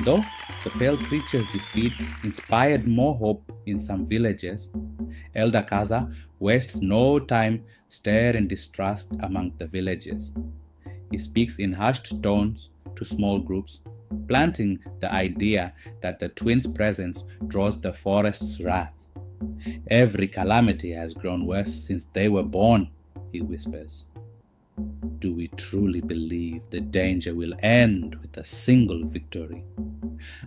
Though the pale creature's defeat inspired more hope in some villages, Elder Kaza wastes no time stirring distrust among the villagers. He speaks in hushed tones to small groups, planting the idea that the twins' presence draws the forest's wrath. Every calamity has grown worse since they were born, he whispers. Do we truly believe the danger will end with a single victory?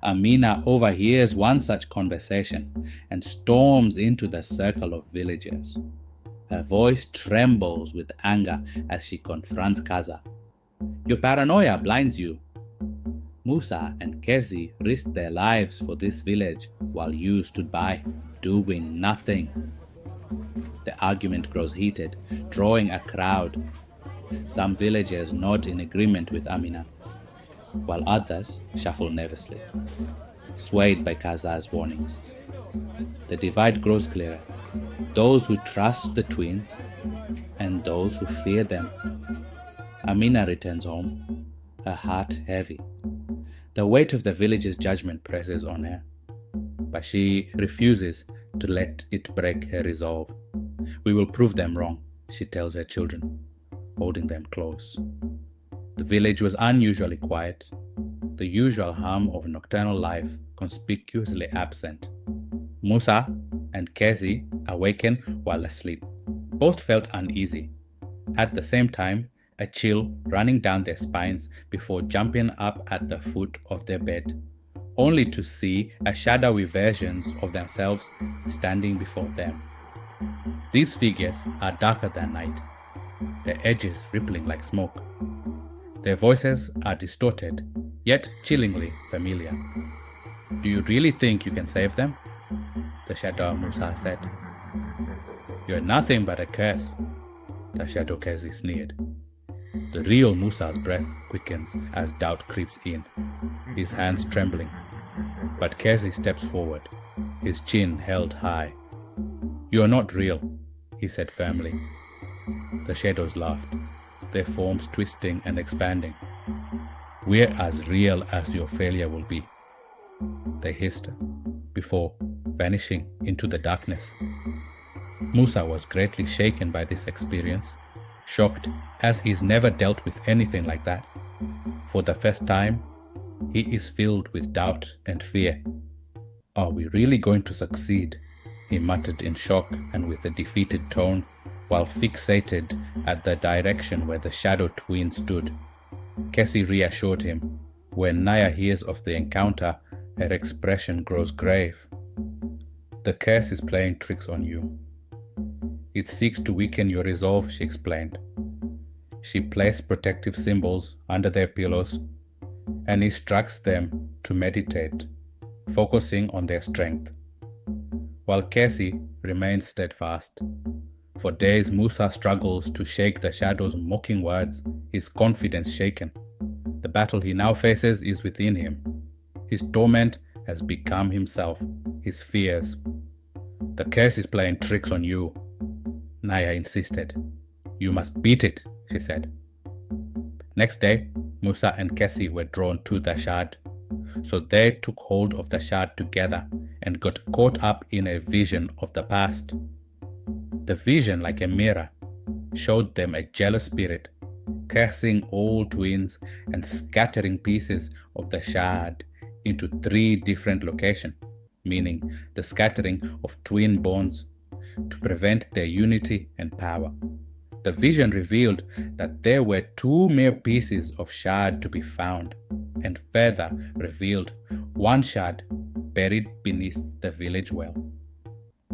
Amina overhears one such conversation and storms into the circle of villagers. Her voice trembles with anger as she confronts Kaza. Your paranoia blinds you. Musa and Kezi risked their lives for this village while you stood by, doing nothing. The argument grows heated, drawing a crowd. Some villagers nod in agreement with Amina, while others shuffle nervously, swayed by Kaza's warnings. The divide grows clearer. Those who trust the twins and those who fear them. Amina returns home, her heart heavy. The weight of the village's judgment presses on her, but she refuses to let it break her resolve. We will prove them wrong, she tells her children, holding them close. The village was unusually quiet, the usual hum of nocturnal life conspicuously absent. Musa and Kezi awaken while asleep. Both felt uneasy. At the same time, a chill running down their spines before jumping up at the foot of their bed, only to see a shadowy versions of themselves standing before them. These figures are darker than night, their edges rippling like smoke. Their voices are distorted, yet chillingly familiar. Do you really think you can save them? The shadow of Musa said. You're nothing but a curse, the shadow Kezi sneered. The real Musa's breath quickens as doubt creeps in, his hands trembling. But Kezi steps forward, his chin held high. You're not real, he said firmly. The shadows laughed, their forms twisting and expanding. We're as real as your failure will be, they hissed, before vanishing into the darkness. Musa was greatly shaken by this experience, shocked as he's never dealt with anything like that. For the first time, he is filled with doubt and fear. Are we really going to succeed? He muttered in shock and with a defeated tone, while fixated at the direction where the shadow twin stood. Kesi reassured him. When Naya hears of the encounter, her expression grows grave. The curse is playing tricks on you. It seeks to weaken your resolve, she explained. She placed protective symbols under their pillows and instructs them to meditate, focusing on their strength. While Kesi remains steadfast. For days, Musa struggles to shake the shadow's mocking words, his confidence shaken. The battle he now faces is within him. His torment has become himself, his fears. The curse is playing tricks on you, Naya insisted. You must beat it, she said. Next day, Musa and Kesi were drawn to the shard. So they took hold of the shard together and got caught up in a vision of the past. The vision, like a mirror, showed them a jealous spirit, cursing all twins and scattering pieces of the shard into 3 different locations, meaning the scattering of twin bonds, to prevent their unity and power. The vision revealed that there were 2 mere pieces of shard to be found, and further revealed 1 shard buried beneath the village well.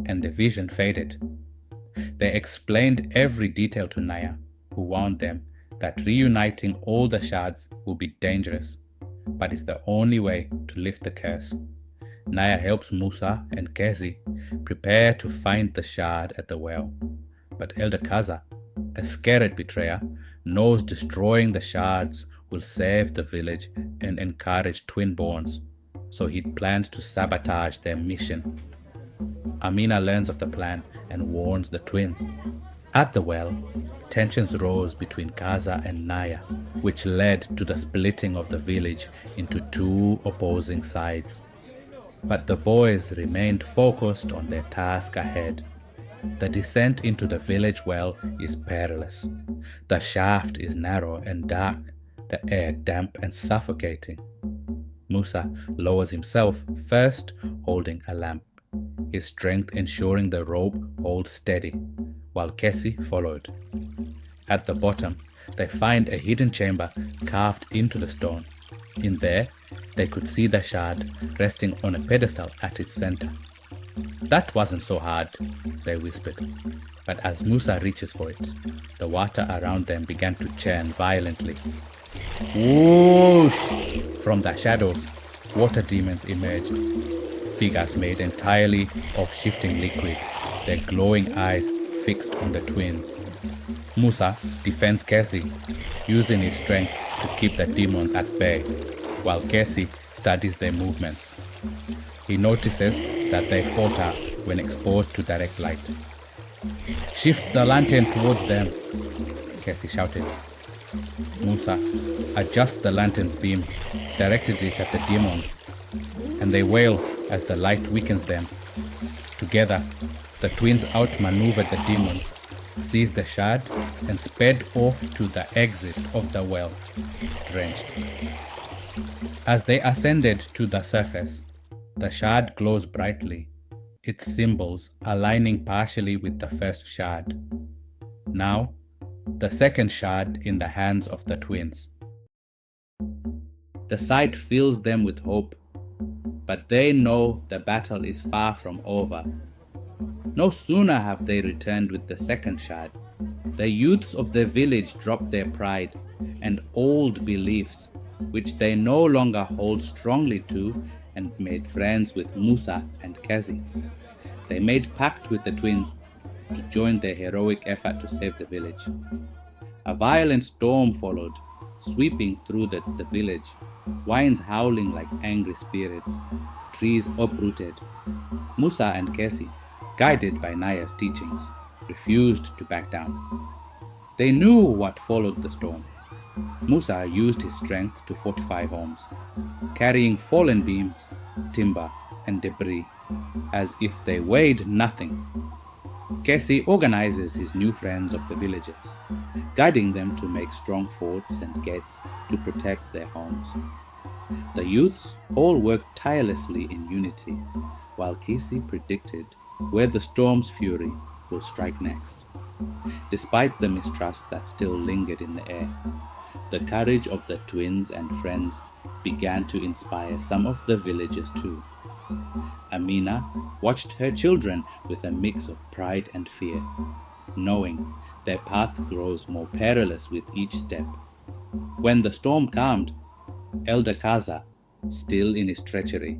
And the vision faded. They explained every detail to Naya, who warned them that reuniting all the shards would be dangerous, but is the only way to lift the curse. Naya helps Musa and Kezi prepare to find the shard at the well, but Elder Kaza, a scared betrayer, knows destroying the shards will save the village and encourage twin bonds, so he plans to sabotage their mission. Amina learns of the plan and warns the twins. At the well, tensions rose between Kaza and Naya, which led to the splitting of the village into two opposing sides. But the boys remained focused on their task ahead. The descent into the village well is perilous. The shaft is narrow and dark, the air damp and suffocating. Musa lowers himself first, holding a lamp, his strength ensuring the rope holds steady, while Kessi followed. At the bottom, they find a hidden chamber carved into the stone. In there, they could see the shard resting on a pedestal at its center. "That wasn't so hard," they whispered. But as Musa reaches for it, the water around them began to churn violently. Whoosh! From the shadows, water demons emerged, figures made entirely of shifting liquid, their glowing eyes fixed on the twins. Musa defends Kessi, using his strength to keep the demons at bay, while Kessi studies their movements. He notices that they falter when exposed to direct light. "Shift the lantern towards them," Kessi shouted. Musa adjusts the lantern's beam, directed it at the demons, and they wail as the light weakens them. Together, the twins outmaneuvered the demons, seized the shard, and sped off to the exit of the well, drenched. As they ascended to the surface, the shard glows brightly, its symbols aligning partially with the first shard. Now, the second shard in the hands of the twins. The sight fills them with hope, but they know the battle is far from over. No sooner have they returned with the second shard, the youths of the village drop their pride and old beliefs, which they no longer hold strongly to, and made friends with Musa and Kessi. They made pact with the twins to join their heroic effort to save the village. A violent storm followed, sweeping through the village, winds howling like angry spirits, trees uprooted. Musa and Kessi, guided by Naya's teachings, refused to back down. They knew what followed the storm. Musa used his strength to fortify homes, carrying fallen beams, timber, and debris, as if they weighed nothing. Kessi organizes his new friends of the villagers, guiding them to make strong forts and gates to protect their homes. The youths all worked tirelessly in unity, while Kessi predicted where the storm's fury will strike next. Despite the mistrust that still lingered in the air, the courage of the twins and friends began to inspire some of the villagers too. Amina watched her children with a mix of pride and fear, knowing their path grows more perilous with each step. When the storm calmed, Elder Kaza, still in his treachery,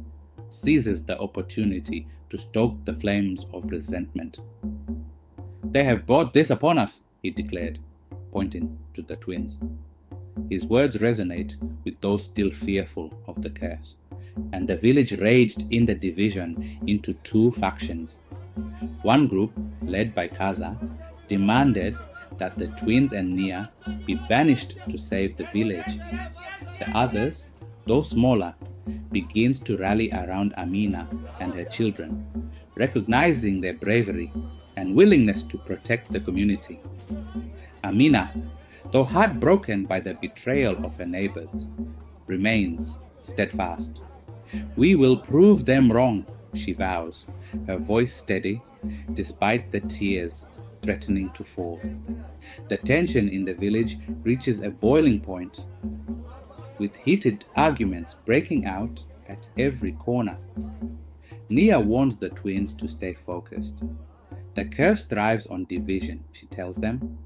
seizes the opportunity to stoke the flames of resentment. "They have brought this upon us," he declared, pointing to the twins. His words resonate with those still fearful of the curse, and the village raged in the division into two factions. One group, led by Kaza, demanded that the twins and Nia be banished to save the village. The others, though smaller, begins to rally around Amina and her children, recognizing their bravery and willingness to protect the community. Amina, though heartbroken by the betrayal of her neighbors, remains steadfast. "We will prove them wrong," she vows, her voice steady despite the tears threatening to fall. The tension in the village reaches a boiling point, with heated arguments breaking out at every corner. Nia warns the twins to stay focused. "The curse thrives on division," she tells them.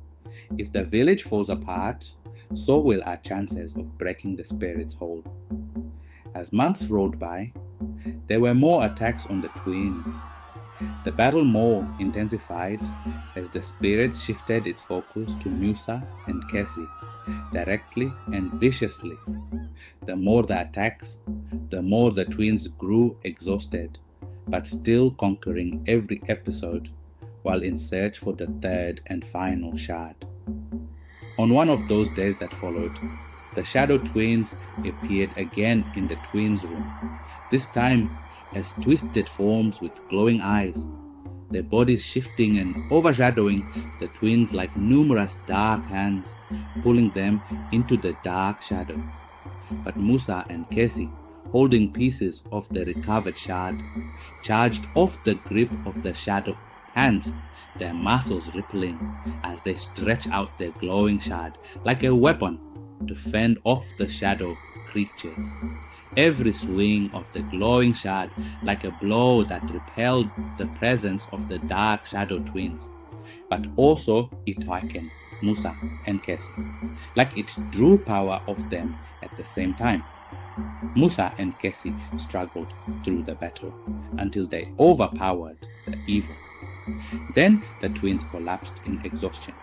"If the village falls apart, so will our chances of breaking the spirit's hold." As months rolled by, there were more attacks on the twins. The battle more intensified as the spirit shifted its focus to Musa and Kessi, directly and viciously. The more the attacks, the more the twins grew exhausted, but still conquering every episode while in search for the third and final shard. On one of those days that followed, the shadow twins appeared again in the twins' room, this time as twisted forms with glowing eyes, their bodies shifting and overshadowing the twins like numerous dark hands, pulling them into the dark shadow. But Musa and Kesi, holding pieces of the recovered shard, charged off the grip of the shadow hands, their muscles rippling as they stretch out their glowing shard like a weapon to fend off the shadow creatures. Every swing of the glowing shard like a blow that repelled the presence of the dark shadow twins, but also it awakened Musa and Kesi, like it drew power of them at the same time. Musa and Kesi struggled through the battle until they overpowered the evil. Then the twins collapsed in exhaustion.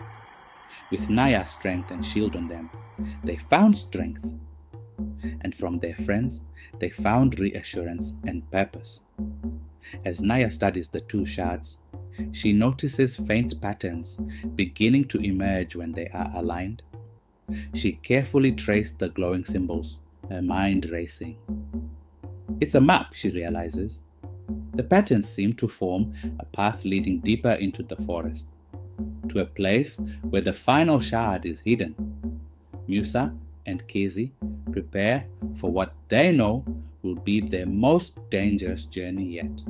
With Naya's strength and shield on them, they found strength. And from their friends, they found reassurance and purpose. As Naya studies the two shards, she notices faint patterns beginning to emerge when they are aligned. She carefully traced the glowing symbols, her mind racing. It's a map, she realizes. The patterns seem to form a path leading deeper into the forest, to a place where the final shard is hidden. Musa and Kesi prepare for what they know will be their most dangerous journey yet.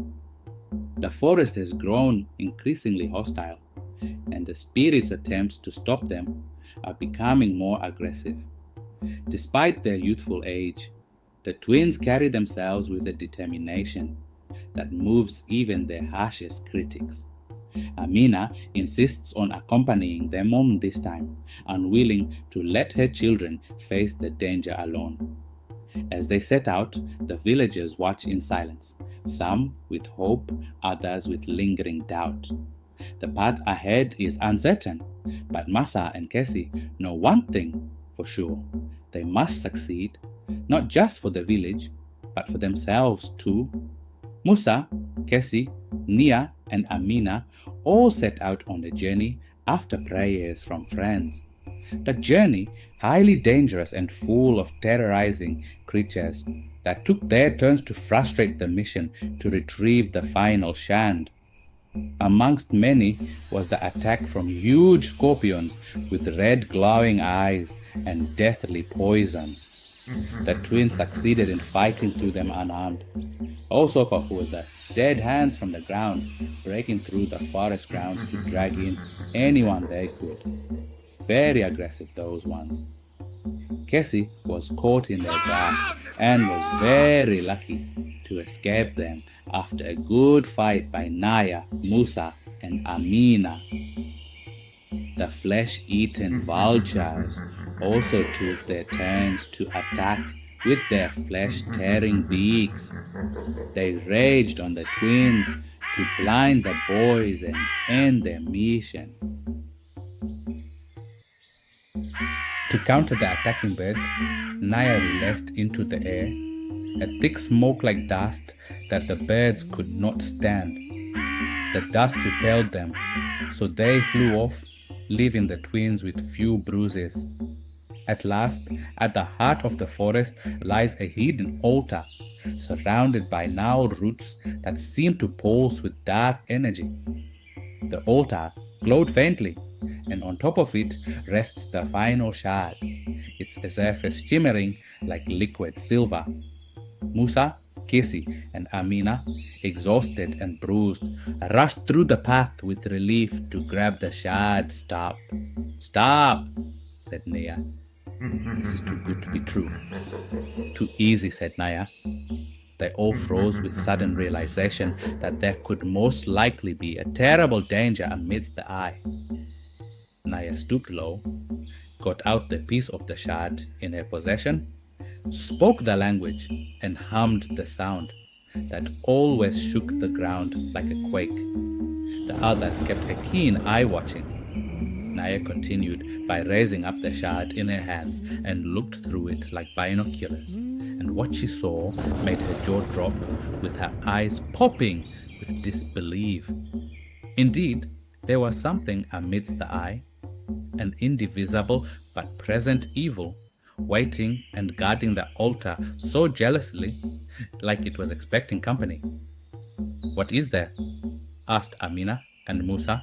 The forest has grown increasingly hostile, and the spirits' attempts to stop them are becoming more aggressive. Despite their youthful age, the twins carry themselves with a determination that moves even their harshest critics. Amina insists on accompanying their mom this time, unwilling to let her children face the danger alone. As they set out, the villagers watch in silence, some with hope, others with lingering doubt. The path ahead is uncertain, but Musa and Kesi know one thing for sure. They must succeed, not just for the village, but for themselves too. Musa, Kesi, Nia, and Amina all set out on the journey after prayers from friends. The journey, highly dangerous and full of terrorizing creatures that took their turns to frustrate the mission to retrieve the final shand. Amongst many was the attack from huge scorpions with red glowing eyes and deathly poisons. The twins succeeded in fighting through them unarmed. Also proposed the dead hands from the ground, breaking through the forest grounds to drag in anyone they could. Very aggressive, those ones. Kesi was caught in their grasp and was very lucky to escape them after a good fight by Naya, Musa, and Amina. The flesh-eaten vultures also took their turns to attack with their flesh-tearing beaks. They raged on the twins to blind the boys and end their mission. To counter the attacking birds, Naya released into the air a thick smoke like dust that the birds could not stand. The dust repelled them, so they flew off, leaving the twins with few bruises. At last, at the heart of the forest lies a hidden altar, surrounded by gnarled roots that seem to pulse with dark energy. The altar glowed faintly, and on top of it rests the final shard, its surface shimmering like liquid silver. Musa, Kesi, and Amina, exhausted and bruised, rushed through the path with relief to grab the shard. Stop, stop, said Naya. This is too good to be true. Too easy, said Naya. They all froze with sudden realization that there could most likely be a terrible danger amidst the eye. Naya stooped low, got out the piece of the shard in her possession, spoke the language, and hummed the sound that always shook the ground like a quake. The others kept a keen eye watching. Naya continued by raising up the shard in her hands and looked through it like binoculars. And what she saw made her jaw drop, with her eyes popping with disbelief. Indeed, there was something amidst the eye, an indivisible but present evil, waiting and guarding the altar so jealously, like it was expecting company. "What is there?" asked Amina and Musa.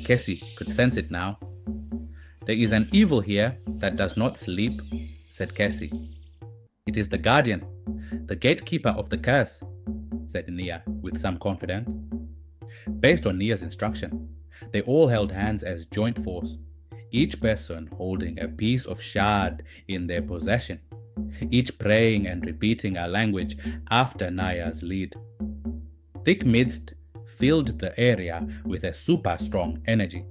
Kessie could sense it now. "There is an evil here that does not sleep," said Kessie. "It is the guardian, the gatekeeper of the curse," said Nia with some confidence. Based on Nia's instruction, they all held hands as joint force, each person holding a piece of shard in their possession, each praying and repeating a language after Naya's lead. Thick mist filled the area with a super strong energy,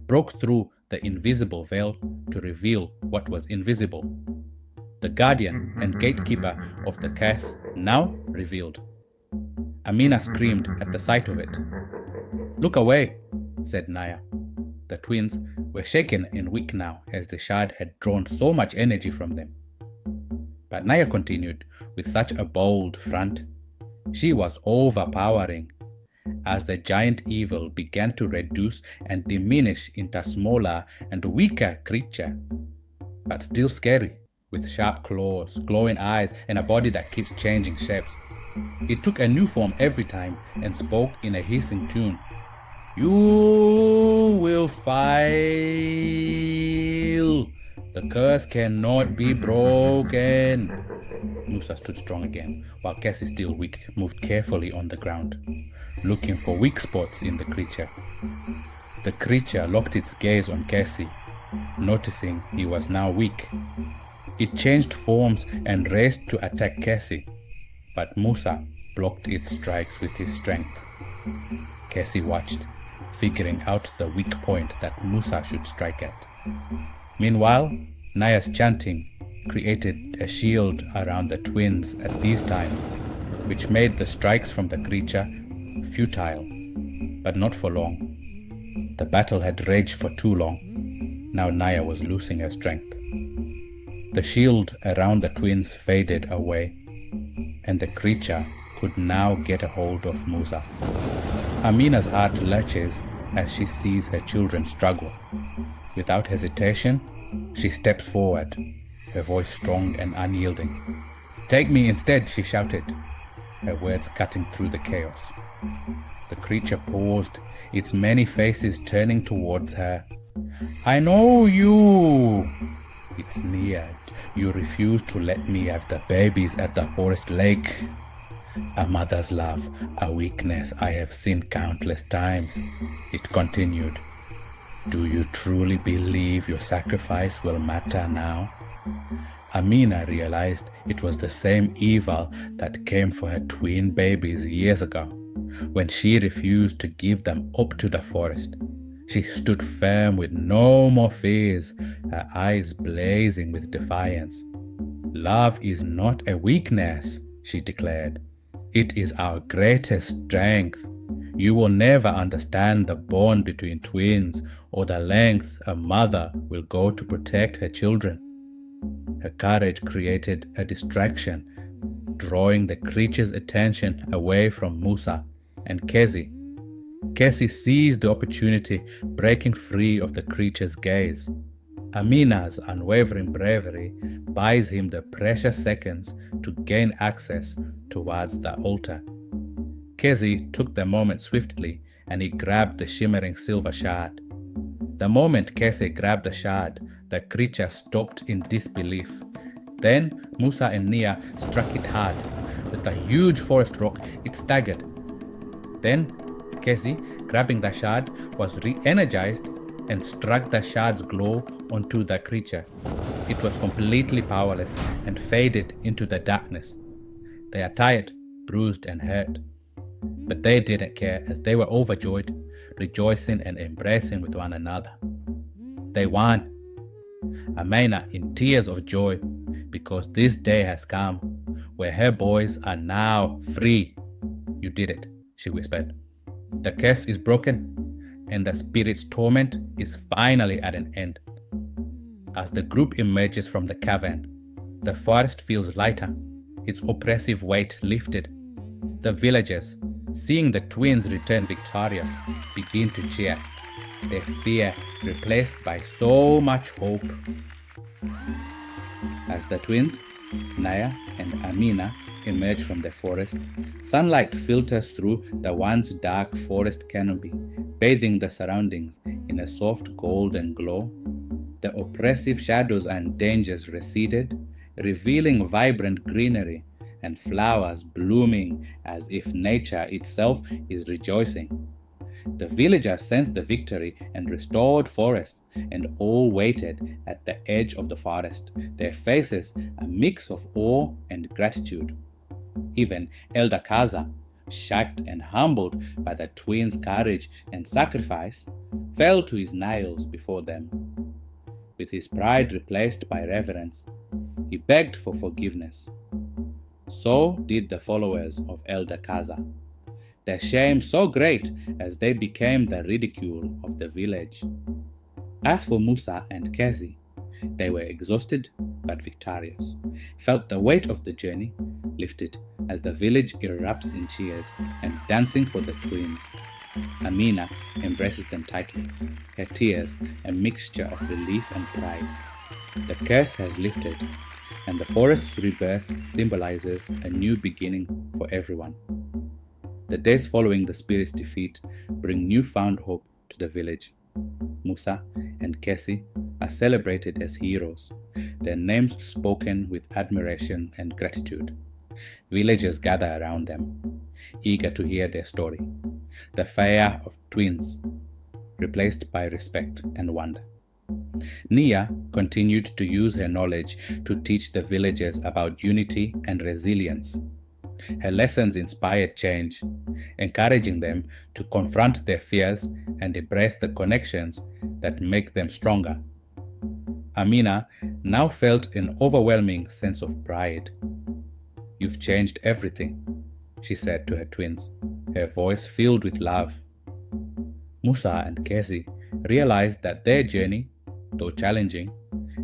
broke through the invisible veil to reveal what was invisible. The guardian and gatekeeper of the curse now revealed. Amina screamed at the sight of it. "Look away," said Naya. The twins were shaken and weak now as the shard had drawn so much energy from them. But Naya continued with such a bold front. She was overpowering as the giant evil began to reduce and diminish into a smaller and weaker creature, but still scary, with sharp claws, glowing eyes, and a body that keeps changing shapes. It took a new form every time and spoke in a hissing tune. "You will fail. The curse cannot be broken." Musa stood strong again, while Cassie, still weak, moved carefully on the ground, looking for weak spots in the creature. The creature locked its gaze on Cassie, noticing he was now weak. It changed forms and raced to attack Cassie, but Musa blocked its strikes with his strength. Cassie watched, figuring out the weak point that Musa should strike at. Meanwhile, Naya's chanting created a shield around the twins at this time, which made the strikes from the creature futile, but not for long. The battle had raged for too long. Now Naya was losing her strength. The shield around the twins faded away, and the creature could now get a hold of Musa. Amina's heart lurches as she sees her children struggle. Without hesitation, she steps forward, her voice strong and unyielding. "Take me instead," she shouted, her words cutting through the chaos. The creature paused, its many faces turning towards her. "I know you," it sneered. "You refuse to let me have the babies at the forest lake. A mother's love, a weakness I have seen countless times," it continued. "Do you truly believe your sacrifice will matter now?" Amina realized it was the same evil that came for her twin babies years ago, when she refused to give them up to the forest. She stood firm with no more fears, her eyes blazing with defiance. "Love is not a weakness," she declared. "It is our greatest strength. You will never understand the bond between twins or the lengths a mother will go to protect her children." Her courage created a distraction, drawing the creature's attention away from Musa and Kezi. Kezi seized the opportunity, breaking free of the creature's gaze. Amina's unwavering bravery buys him the precious seconds to gain access towards the altar. Kezi took the moment swiftly and he grabbed the shimmering silver shard. The moment Kezi grabbed the shard, the creature stopped in disbelief. Then Musa and Nia struck it hard. With a huge forest rock, it staggered. Then Kezi, grabbing the shard, was re-energized and struck the shard's glow onto the creature. It was completely powerless and faded into the darkness. They are tired, bruised and hurt. But they didn't care as they were overjoyed, rejoicing and embracing with one another. They won. Amina in tears of joy because this day has come where her boys are now free. "You did it," she whispered. "The curse is broken. and the spirit's torment is finally at an end. As the group emerges from the cavern, the forest feels lighter, its oppressive weight lifted. The villagers, seeing the twins return victorious, begin to cheer, their fear replaced by so much hope. As the twins, Naya and Amina, emerge from the forest, sunlight filters through the once dark forest canopy, bathing the surroundings in a soft golden glow. The oppressive shadows and dangers receded, revealing vibrant greenery and flowers blooming as if nature itself is rejoicing. The villagers sensed the victory and restored forest, and all waited at the edge of the forest, their faces a mix of awe and gratitude. Even Elder Kaza, shocked and humbled by the twins' courage and sacrifice, fell to his knees before them. With his pride replaced by reverence, he begged for forgiveness. So did the followers of Elder Kaza, their shame so great as they became the ridicule of the village. As for Musa and Kezi, they were exhausted but victorious, felt the weight of the journey lifted as the village erupts in cheers and dancing for the twins. Amina embraces them tightly, her tears a mixture of relief and pride. The curse has lifted, and the forest's rebirth symbolizes a new beginning for everyone. The days following the spirit's defeat bring newfound hope to the village. Musa and Kesi are celebrated as heroes, their names spoken with admiration and gratitude. Villagers gather around them, eager to hear their story. The fire of twins, replaced by respect and wonder. Nia continued to use her knowledge to teach the villagers about unity and resilience. Her lessons inspired change, encouraging them to confront their fears and embrace the connections that make them stronger. Amina now felt an overwhelming sense of pride. "You've changed everything," she said to her twins, her voice filled with love. Musa and Kezi realized that their journey, though challenging,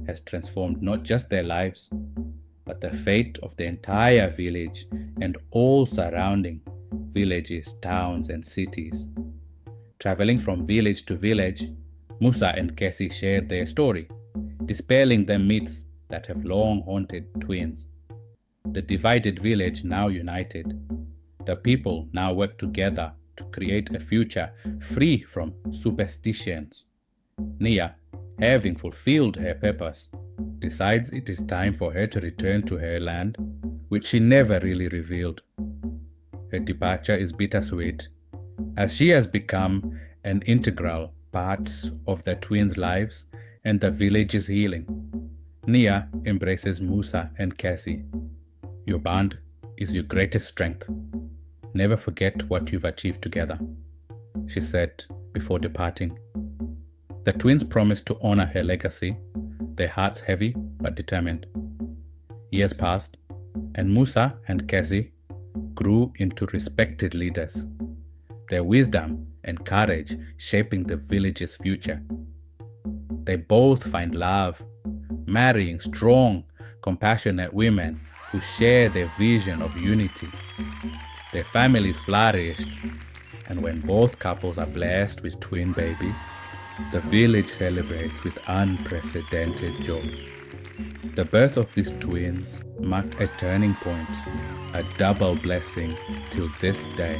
has transformed not just their lives, but the fate of the entire village and all surrounding villages, towns, and cities. Traveling from village to village, Musa and Kesi shared their story, dispelling the myths that have long haunted twins. The divided village now united. The people now work together to create a future free from superstitions. Nia, having fulfilled her purpose, decides it is time for her to return to her land, which she never really revealed. Her departure is bittersweet, as she has become an integral part of the twins' lives and the village's healing. Nia embraces Musa and Cassie. "Your bond is your greatest strength. Never forget what you've achieved together," she said before departing. The twins promised to honor her legacy, their hearts heavy but determined. Years passed, and Musa and Cassie grew into respected leaders, their wisdom and courage shaping the village's future. They both find love, marrying strong, compassionate women who share their vision of unity. Their families flourished, and when both couples are blessed with twin babies, the village celebrates with unprecedented joy. The birth of these twins marked a turning point, a double blessing till this day.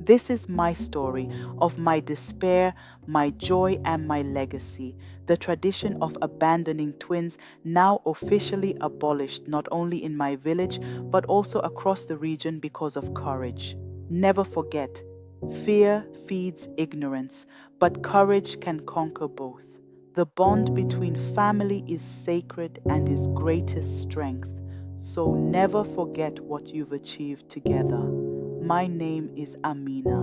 This is my story of my despair, my joy, and my legacy. The tradition of abandoning twins now officially abolished not only in my village but also across the region because of courage. Never forget, fear feeds ignorance, but courage can conquer both. The bond between family is sacred and is greatest strength. So never forget what you've achieved together. My name is Amina.